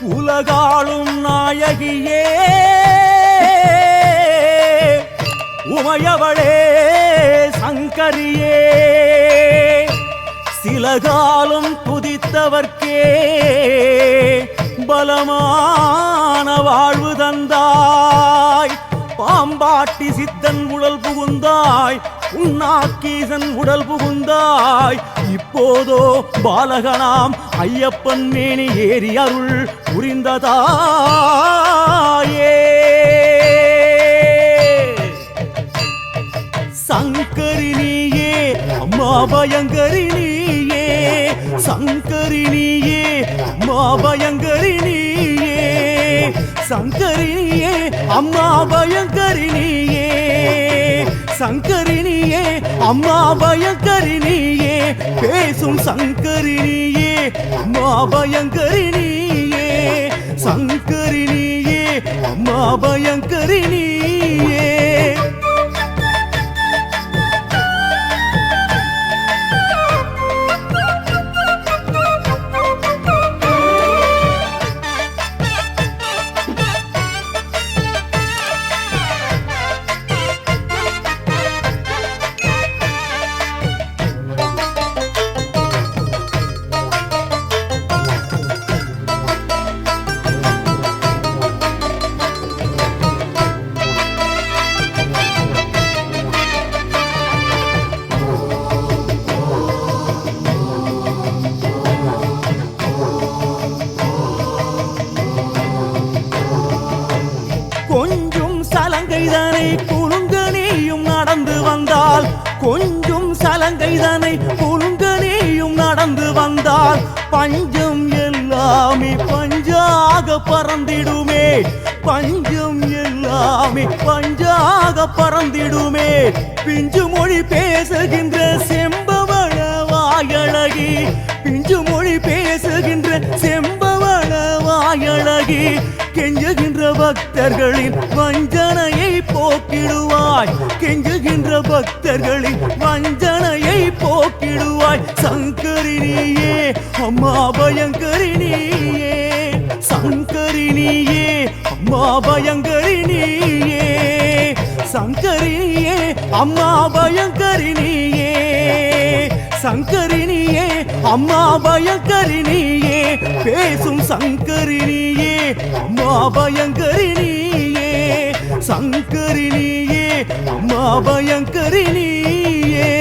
உலகாளும் நாயகியே உமையவளே சங்கரியே சிலகாலும் துதித்தவர்க்கே பலமான வாழ்வு தந்தாய் பாம்பாட்டி சித்தன் உடல் புகுந்தாய் உன்னாக்கீசன் உடல் புகுந்தாய் இப்போதோ பாலகனாம் ஐயப்பன் மேனி ஏறி அருள் புரிந்ததாயே சங்கரி நீயே அம்மா பயங்கரி நீயே சங்கரி நீயே அம்மா பயங்கரி நீயே சங்கரி நீயே அம்மா பயங்கரி நீயே சங்கரி நீயே அம்மா பயங்கரி நீயே பேசும் சங்கரி நீயே அம்மா பயங்கரி நீயே சங்கரி நீயே அம்மா பயங்கரி நீயே சலங்கைதனை குலுங்கனேயும் நடந்து வந்தால் கொஞ்சம் சலங்கைதனை குலுங்கனேயும் நடந்து வந்தால் பஞ்சம் எல்லாமே பஞ்சாக பறந்திடுமே பஞ்சம் எல்லாமே பஞ்சாக பறந்திடுமே பிஞ்சு மொழி பேசுகின்ற செம்பவள வாயழகி பிஞ்சு மொழி பேசுகின்ற செம்பவள வாயழகி கெஞ்சுகின்ற பக்தர்களின் வஞ்சனையை போக்கிடுவாய் கெஞ்சுகின்ற பக்தர்களின் வஞ்சனையை போக்கிடுவாய் சங்கரி நீயே அம்மா பயங்கரி நீயே சங்கரி நீயே அம்மா பயங்கரி நீயே சங்கரி நீயே அம்மா பயங்கரி நீயே சங்கரி நீயே அம்மா பயங்கரி நீயே பேசும் சங்கரி நீயே அம்மா பயங்கரி நீயே சங்கரி நீயே அம்மா பயங்கரி நீயே